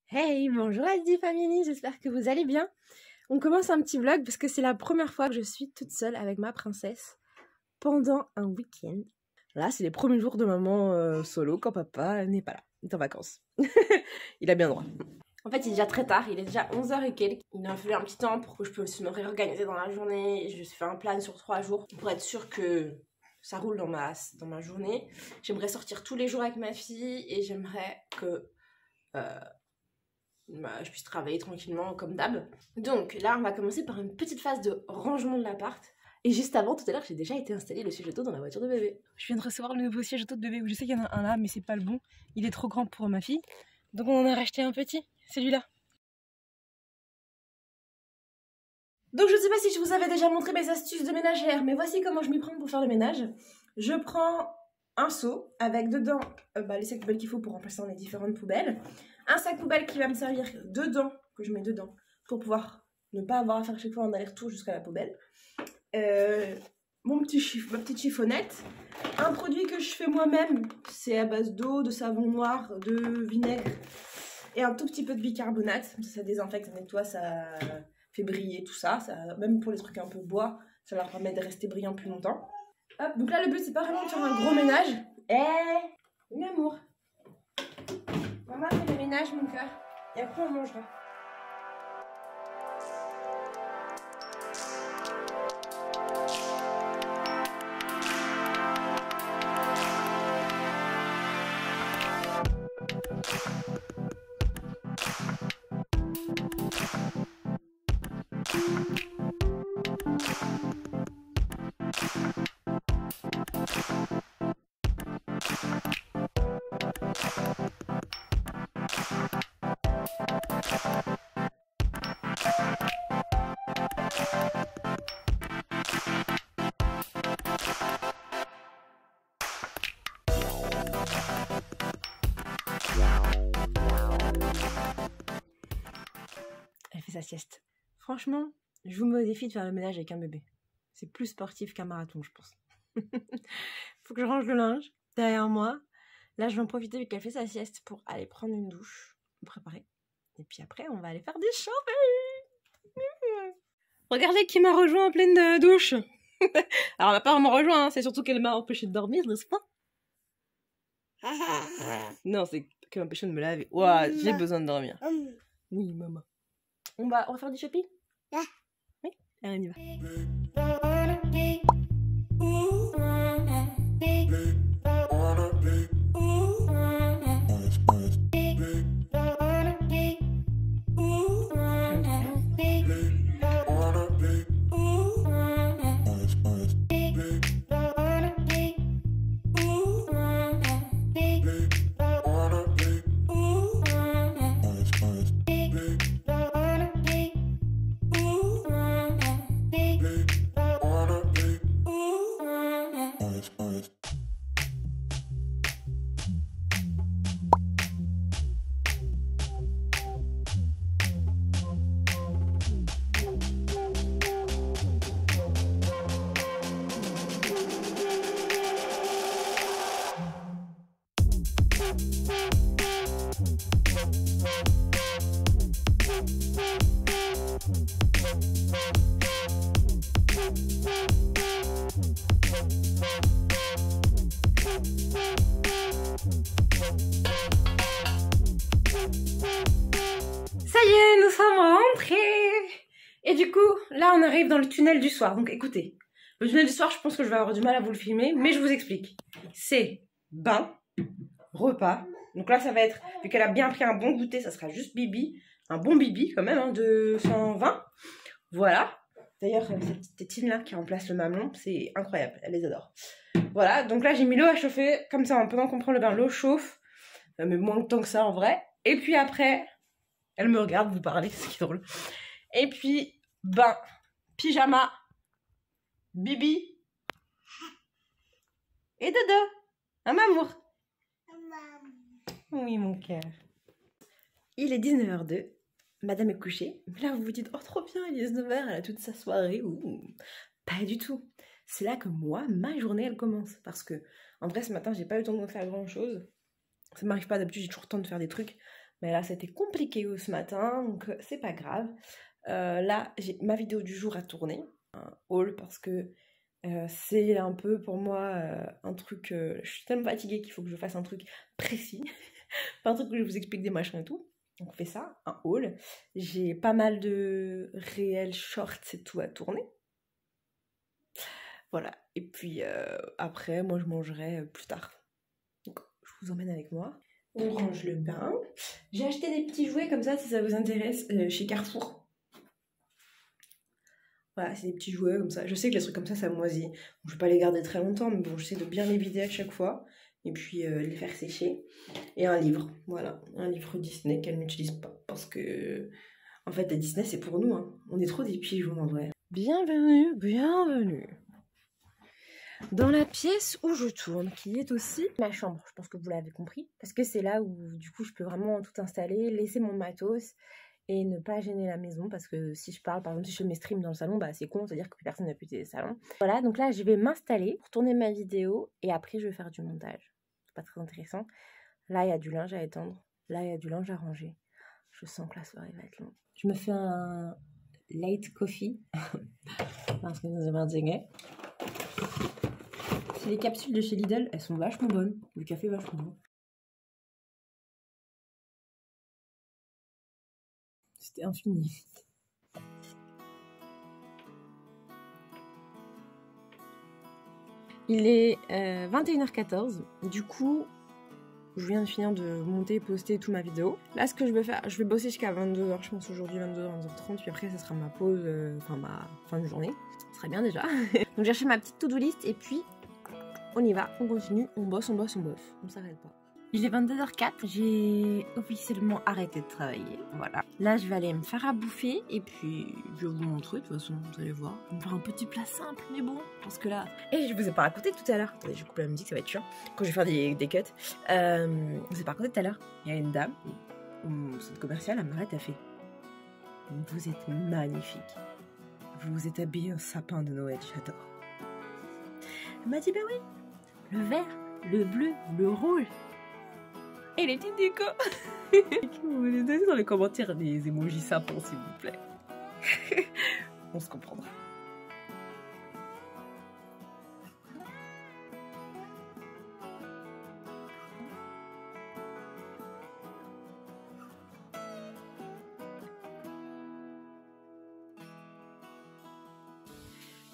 Hey, bonjour Aldi Family, j'espère que vous allez bien. On commence un petit vlog parce que c'est la première fois que je suis toute seule avec ma princesse pendant un week-end. Là, c'est les premiers jours de maman solo quand papa n'est pas là, il est en vacances. Il a bien droit. En fait, il est déjà très tard, il est déjà 11h et quelques. Il a fallu un petit temps pour que je puisse me réorganiser dans la journée. Je me suis fait un plan sur 3 jours pour être sûre que ça roule dans ma journée. J'aimerais sortir tous les jours avec ma fille et j'aimerais que je puisse travailler tranquillement comme d'hab. Donc là, on va commencer par une petite phase de rangement de l'appart. Et juste avant, tout à l'heure, j'ai déjà été installer le siège auto dans la voiture de bébé. Je viens de recevoir le nouveau siège auto de bébé. Je sais qu'il y en a un là, mais c'est pas le bon. Il est trop grand pour ma fille. Donc on en a racheté un petit, celui-là. Donc je sais pas si je vous avais déjà montré mes astuces de ménagère, mais voici comment je m'y prends pour faire le ménage. Je prends un seau avec dedans les sacs poubelles qu'il faut pour remplacer dans les différentes poubelles. Un sac poubelle qui va me servir dedans, que je mets dedans, pour pouvoir ne pas avoir à faire chaque fois un aller-retour jusqu'à la poubelle. Ma petite chiffonnette. Un produit que je fais moi-même, c'est à base d'eau, de savon noir, de vinaigre et un tout petit peu de bicarbonate. Ça désinfecte, ça nettoie, ça fait briller tout ça. Même pour les trucs un peu bois, ça leur permet de rester brillant plus longtemps. Hop, donc là le but c'est pas vraiment de faire un gros ménage. Mon amour. Maman fait le ménage mon cœur. Et après on mangera. Elle fait sa sieste. Franchement, je vous mets au défi de faire le ménage avec un bébé. C'est plus sportif qu'un marathon, je pense. Faut que je range le linge derrière moi. Là, je vais en profiter vu qu'elle fait sa sieste pour aller prendre une douche, me préparer. Et puis après, on va aller faire des shopping. Regardez qui m'a rejoint en pleine douche. Alors, elle m'a pas vraiment rejoint, hein. C'est surtout qu'elle m'a empêché de dormir, n'est-ce pas? Non, c'est qu'elle m'a empêché de me laver. Ouah, j'ai besoin de dormir. Oui, maman. On va faire du shopping? Oui, allez, on y va. Ça y est, nous sommes rentrés. Et du coup, là on arrive dans le tunnel du soir. Donc écoutez, le tunnel du soir, je pense que je vais avoir du mal à vous le filmer, mais je vous explique. C'est bain, repas. Donc là ça va être, vu qu'elle a bien pris un bon goûter, ça sera juste bibi. Un bon bibi quand même, hein, de 120. Voilà. D'ailleurs, cette petite tétine là qui remplace le mamelon, c'est incroyable, elle les adore. Voilà, donc là j'ai mis l'eau à chauffer, comme ça pendant qu'on prend le bain, l'eau chauffe. Mais moins de temps que ça en vrai. Et puis après, elle me regarde vous parler, c'est qui est drôle. Et puis, bain, pyjama, bibi et dodo. Un amour. Oui, mon cœur. Il est 19h02. Madame est couchée. Mais là, vous vous dites, oh, trop bien, il est 19h, elle a toute sa soirée. Ouh. Pas du tout. C'est là que moi, ma journée, elle commence. Parce que, en vrai, ce matin, j'ai pas eu le temps de faire grand chose. Ça m'arrive pas, d'habitude, j'ai toujours le temps de faire des trucs. Mais là, c'était compliqué ce matin, donc c'est pas grave. Là, j'ai ma vidéo du jour à tourner, un haul, parce que c'est un peu pour moi un truc... je suis tellement fatiguée qu'il faut que je fasse un truc précis. Pas un truc que je vous explique des machins et tout. Donc on fait ça, un haul. J'ai pas mal de réels shorts et tout à tourner. Voilà. Et puis après, moi je mangerai plus tard. Donc je vous emmène avec moi. On range le bain. J'ai acheté des petits jouets comme ça si ça vous intéresse chez Carrefour. Voilà, c'est des petits jouets comme ça. Je sais que les trucs comme ça moisit. Donc, je vais pas les garder très longtemps, mais bon, j'essaie de bien les vider à chaque fois. Et puis les faire sécher. Et un livre, voilà. Un livre Disney qu'elle n'utilise pas. Parce que, en fait, la Disney, c'est pour nous. Hein. On est trop des pigeons, en vrai. Bienvenue, bienvenue dans la pièce où je tourne, qui est aussi ma chambre. Je pense que vous l'avez compris. Parce que c'est là où, du coup, je peux vraiment tout installer, laisser mon matos et ne pas gêner la maison. Parce que si je parle, par exemple, si je fais mes streams dans le salon, bah c'est con, c'est-à-dire que personne n'a pu utiliser le salon. Voilà, donc là, je vais m'installer pour tourner ma vidéo et après, je vais faire du montage. C'est pas très intéressant. Là, il y a du linge à étendre. Là, il y a du linge à ranger. Je sens que la soirée va être longue. Je me fais un light coffee. Parce que nous avons un dîner. C'est les capsules de chez Lidl. Elles sont vachement bonnes. Le café est vachement bon. C'était infini. Il est 21h14. Du coup, je viens de finir de monter et poster toute ma vidéo. Là, ce que je vais faire, je vais bosser jusqu'à 22h, je pense aujourd'hui 22h, 22h30, puis après ça sera ma pause, enfin ma fin de journée. Ce serait bien déjà. Donc j'ai acheté ma petite to-do list et puis on y va, on continue, on bosse, on s'arrête pas. Il est 22h04, j'ai officiellement arrêté de travailler, voilà. Là, je vais aller me faire à bouffer et puis je vais vous montrer, de toute façon, vous allez voir. On va faire un petit plat simple, mais bon, parce que là... Et je vous ai pas raconté tout à l'heure. Attendez, je coupe la musique, ça va être chiant. Quand je vais faire des cuts. Je vous ai pas raconté tout à l'heure. Il y a une dame, au centre commercial, elle m'arrête, elle fait... Vous êtes magnifique. Vous vous êtes habillé en sapin de Noël, j'adore. Elle m'a dit, bah oui, le vert, le bleu, le rouge. Et les petites décos. Vous me donnez dans les commentaires des emojis sapins, s'il vous plaît. On se comprendra.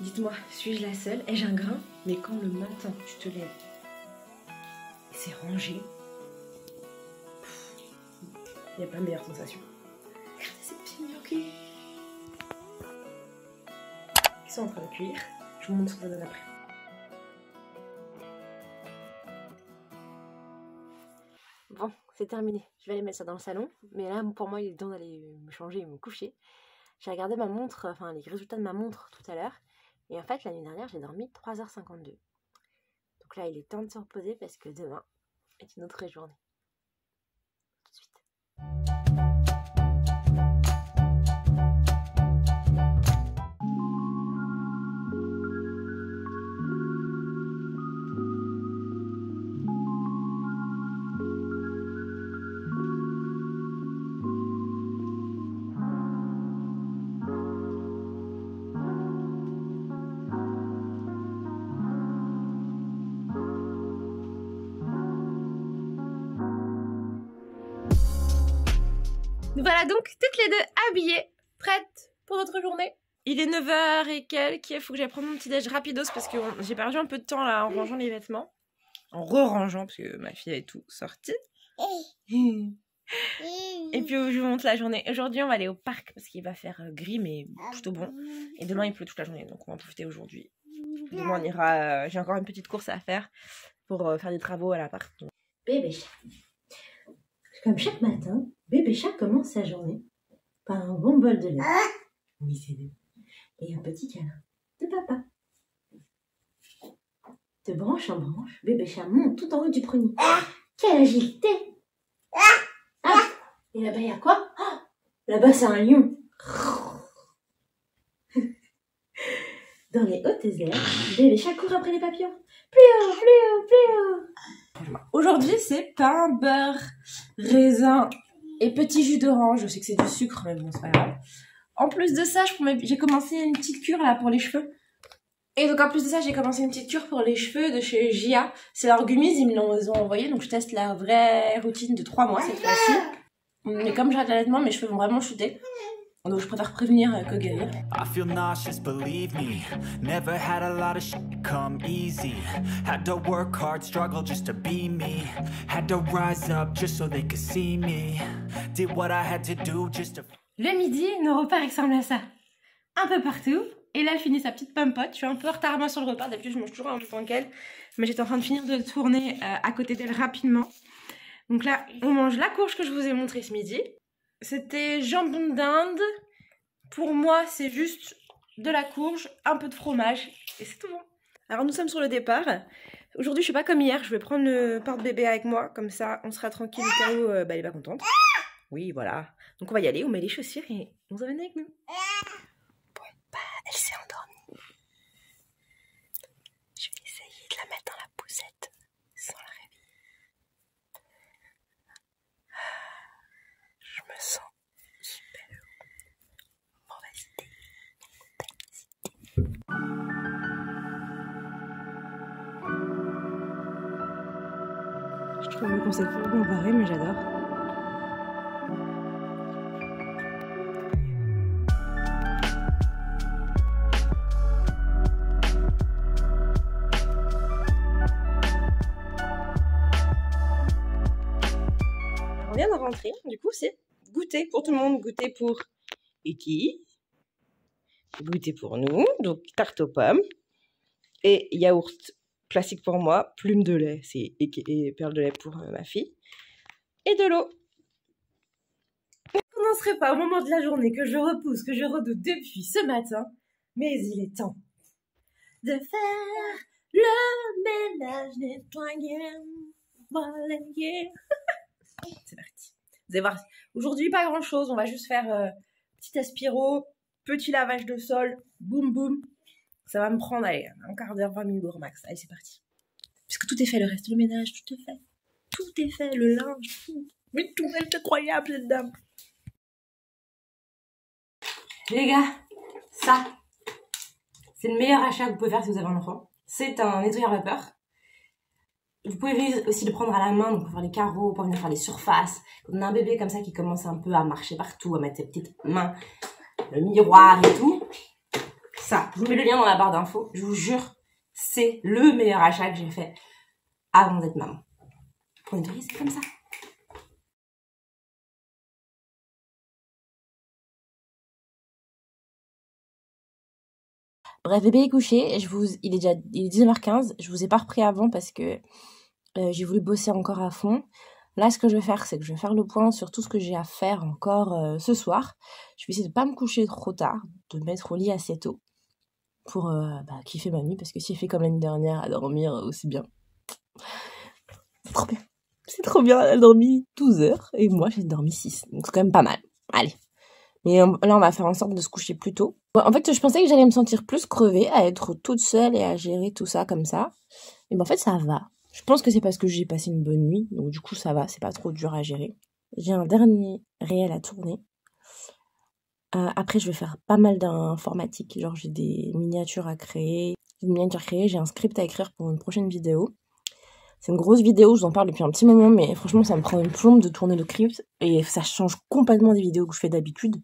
Dites-moi, suis-je la seule? Ai-je un grain? Mais quand le matin, tu te lèves, c'est rangé. Il n'y a pas meilleure sensation. Regardez ces petits gnocchis. Ils sont en train de cuire. Je vous montre ce que ça donne après. Bon, c'est terminé. Je vais aller mettre ça dans le salon. Mais là, pour moi, il est temps d'aller me changer et me coucher. J'ai regardé ma montre, enfin les résultats de ma montre tout à l'heure. Et en fait, l'année dernière, j'ai dormi 3h52. Donc là, il est temps de se reposer parce que demain est une autre journée. Tout de suite. Voilà donc toutes les deux habillées, prêtes pour notre journée. Il est 9h et quelques, il faut que j'aille prendre mon petit déj rapidos parce que j'ai perdu un peu de temps là en rangeant les vêtements. En re-rangeant parce que ma fille est tout sortie. Et puis je vous montre la journée. Aujourd'hui on va aller au parc parce qu'il va faire gris mais plutôt bon. Et demain il pleut toute la journée donc on va en profiter aujourd'hui. Demain on ira, j'ai encore une petite course à faire pour faire des travaux à l'appart. Bébé chat. Comme chaque matin, bébé chat commence sa journée par un bon bol de lait. Oui, c'est lui. Et un petit câlin de papa. De branche en branche, bébé chat monte tout en haut du prunier. Quelle agilité! Ah! Et là-bas, il y a quoi? Là-bas, c'est un lion. Dans les hautes airs, bébé chat court après les papillons. Plus haut, plus haut, plus haut. Aujourd'hui, c'est pain, beurre, raisin et petit jus d'orange. Je sais que c'est du sucre, mais bon, c'est pas grave. En plus de ça, j'ai commencé une petite cure là pour les cheveux. Et donc en plus de ça, j'ai commencé une petite cure pour les cheveux de chez Gia. C'est leur gummies, ils me l'ont envoyé, donc je teste la vraie routine de 3 mois cette fois-ci. Mais comme j'arrête l'allaitement, mes cheveux vont vraiment shooter. Donc je préfère prévenir que guérir. I feel nauseous, believe me. Never had a lot of shit come easy. Had to work hard, struggle just to be me. Had to rise up just so they could see me. Did what I had to do just to... Le midi, nos repas ressemblent à ça. Un peu partout. Et là, elle finit sa petite pompote. Je suis un peu en retard moi sur le repas. D'habitude, je mange toujours en même temps qu'elle. Mais j'étais en train de finir de tourner à côté d'elle rapidement. Donc là, on mange la courge que je vous ai montrée ce midi. C'était jambon d'Inde. Pour moi, c'est juste de la courge, un peu de fromage. Et c'est tout bon. Alors, nous sommes sur le départ. Aujourd'hui, je suis pas comme hier. Je vais prendre le porte-bébé avec moi. Comme ça, on sera tranquille au cas où elle est pas contente. Oui, voilà. Donc, on va y aller. On met les chaussures et on s'amène avec nous. Bon, bah, elle s'est endormie. Je vais essayer de la mettre dans la poussette sans la réveiller. Je me sens super. Mauvaise idée. Je trouve le concept vraiment barré, mais j'adore. On vient de rentrer, du coup c'est goûter pour tout le monde, goûter pour Eki, goûter pour nous, donc tarte aux pommes et yaourt classique pour moi, plume de lait, c'est et perle de lait pour ma fille, et de l'eau. On n'en serait pas au moment de la journée que je repousse, que je redoute depuis ce matin, mais il est temps de faire le ménage, nettoyer, balayer. C'est parti. Vous allez voir, aujourd'hui pas grand chose, on va juste faire petit aspiro, petit lavage de sol, boum boum. Ça va me prendre, allez, un quart d'heure, 20 minutes au max. Allez, c'est parti. Puisque tout est fait, le reste, le ménage, tout est fait. Tout est fait, le linge, tout. Mais tout est incroyable, cette dame. Les gars, ça, c'est le meilleur achat que vous pouvez faire si vous avez un enfant. C'est un nettoyeur vapeur. Vous pouvez aussi le prendre à la main, donc pour faire les carreaux, pour venir faire les surfaces. Quand on a un bébé comme ça qui commence un peu à marcher partout, à mettre ses petites mains, le miroir et tout. Ça, je vous mets le lien dans la barre d'infos. Je vous jure, c'est le meilleur achat que j'ai fait avant d'être maman. Pour nettoyer, c'est comme ça. Bref, bébé est couché. Il est 19h15. Je vous ai pas repris avant parce que j'ai voulu bosser encore à fond. Là, ce que je vais faire, c'est que je vais faire le point sur tout ce que j'ai à faire encore ce soir. Je vais essayer de pas me coucher trop tard, de me mettre au lit assez tôt pour kiffer ma nuit, parce que si elle fait comme l'année dernière à dormir aussi bien, c'est trop bien. C'est trop bien, elle a dormi 12 heures et moi j'ai dormi 6, donc c'est quand même pas mal. Allez. Mais là, on va faire en sorte de se coucher plus tôt. En fait, je pensais que j'allais me sentir plus crevée à être toute seule et à gérer tout ça comme ça. Mais en fait, ça va. Je pense que c'est parce que j'ai passé une bonne nuit, donc du coup ça va, c'est pas trop dur à gérer. J'ai un dernier réel à tourner. Après je vais faire pas mal d'informatique, genre j'ai des miniatures à créer. J'ai un script à écrire pour une prochaine vidéo. C'est une grosse vidéo, je vous en parle depuis un petit moment, mais franchement ça me prend une plombe de tourner le script et ça change complètement des vidéos que je fais d'habitude.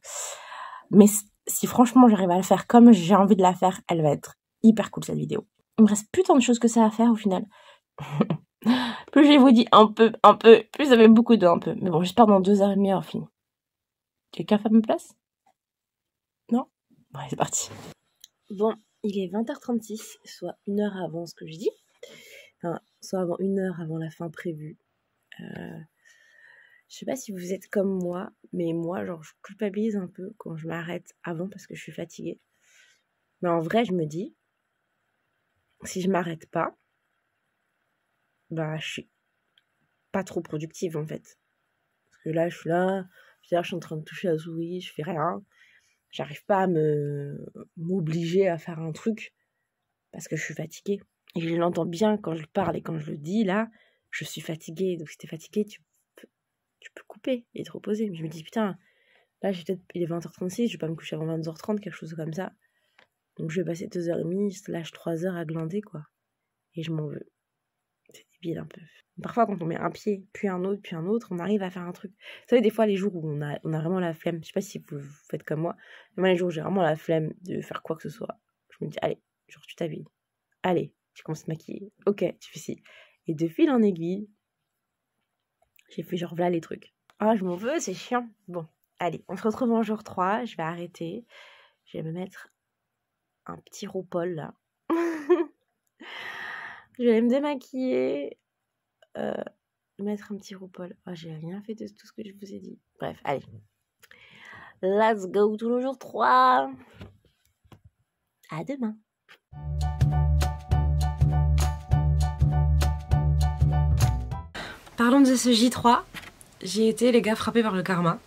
Mais si franchement j'arrive à le faire comme j'ai envie de la faire, elle va être hyper cool cette vidéo. Il me reste plus tant de choses que ça à faire au final. Plus je vous dis un peu, plus ça fait beaucoup de un peu. Mais bon, j'espère dans 2h30 avoir fini. Quelqu'un fait ma place? Non? Bon, allez, c'est parti. Bon, il est 20h36, soit 1 heure avant ce que je dis. Enfin, soit avant 1 heure avant la fin prévue. Je sais pas si vous êtes comme moi, mais moi, genre, je culpabilise un peu quand je m'arrête avant parce que je suis fatiguée. Mais en vrai, je me dis, si je m'arrête pas, bah, je suis pas trop productive en fait. Parce que là, je suis là, je suis en train de toucher à la souris, je fais rien. J'arrive pas à m'obliger à faire un truc parce que je suis fatiguée. Et je l'entends bien quand je parle et quand je le dis, là, je suis fatiguée. Donc si t'es fatiguée, tu peux couper et te reposer. Mais je me dis, putain, là, il est 20h36, je vais pas me coucher avant 22h30, quelque chose comme ça. Donc je vais passer 2h30, 3h à glander, quoi. Et je m'en veux. C'est débile un peu. Parfois, quand on met un pied, puis un autre, on arrive à faire un truc. Vous savez, des fois, les jours où on a vraiment la flemme, je sais pas si vous faites comme moi, mais moi, les jours où j'ai vraiment la flemme de faire quoi que ce soit, je me dis, allez, genre, tu t'habilles. Allez, tu commences à te maquiller. Ok, tu fais ci. Et de fil en aiguille, j'ai fait genre, voilà les trucs. Ah, je m'en veux, c'est chiant. Bon, allez, on se retrouve en jour 3, je vais arrêter. Je vais me mettre un petit RuPaul, là. Je vais me démaquiller. Mettre un petit RuPaul. Oh, j'ai rien fait de tout ce que je vous ai dit. Bref, allez. Let's go tout le jour 3. À demain. Parlons de ce J3. J'ai été, les gars, frappée par le karma.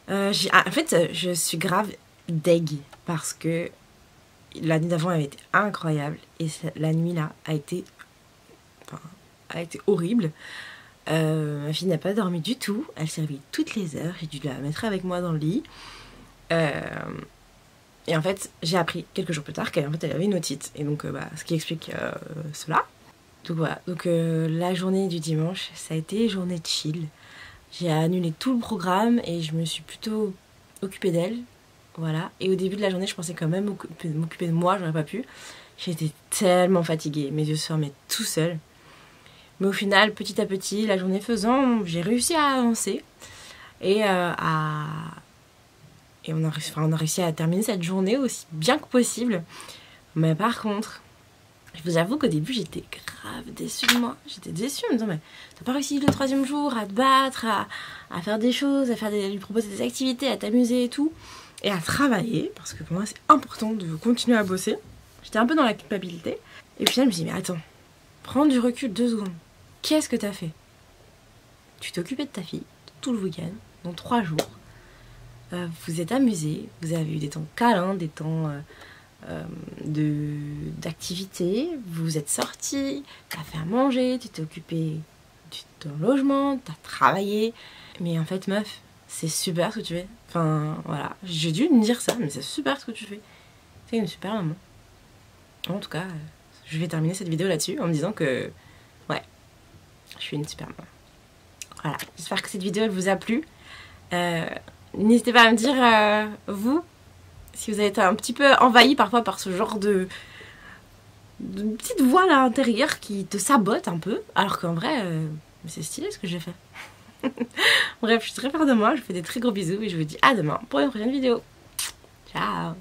En fait, je suis grave deg parce que la nuit d'avant avait été incroyable et la nuit là a été horrible. Ma fille n'a pas dormi du tout, elle s'est réveillée toutes les heures, j'ai dû la mettre avec moi dans le lit. Et en fait, j'ai appris quelques jours plus tard qu'elle avait une otite. Et donc, ce qui explique cela. Donc voilà, la journée du dimanche, ça a été journée de chill. J'ai annulé tout le programme et je me suis plutôt occupée d'elle. Voilà. Et au début de la journée, je pensais quand même m'occuper de moi, j'aurais pas pu. J'étais tellement fatiguée, mes yeux se fermaient tout seuls. Mais au final, petit à petit, la journée faisant, j'ai réussi à avancer. Et on a réussi à terminer cette journée aussi bien que possible. Mais par contre, je vous avoue qu'au début, j'étais grave déçue de moi. J'étais déçue en me disant, mais t'as pas réussi le 3e jour à te battre, à faire des choses, lui proposer des activités, à t'amuser et tout. Et à travailler, parce que pour moi, c'est important de continuer à bosser. J'étais un peu dans la culpabilité. Et puis là, je me suis dit, mais attends, prends du recul 2 secondes. Qu'est-ce que t'as fait? Tu t'es occupé de ta fille tout le week-end, dans 3 jours. Vous êtes amusés, vous avez eu des temps câlins, des temps d'activité, vous êtes sortis, t'as fait à manger, tu t'es occupé de ton logement, t'as travaillé. Mais en fait, meuf, c'est super ce que tu fais. Enfin, voilà, j'ai dû me dire ça, mais c'est super ce que tu fais. C'est une super maman. En tout cas, je vais terminer cette vidéo là-dessus en me disant que, ouais, je suis une super maman. Voilà, j'espère que cette vidéo elle vous a plu. N'hésitez pas à me dire, vous, si vous avez été un petit peu envahi parfois par ce genre de petite voix à l'intérieur qui te sabote un peu, alors qu'en vrai, c'est stylé ce que j'ai fait. Bref, je suis très fière de moi, je vous fais des très gros bisous et je vous dis à demain pour une prochaine vidéo. Ciao.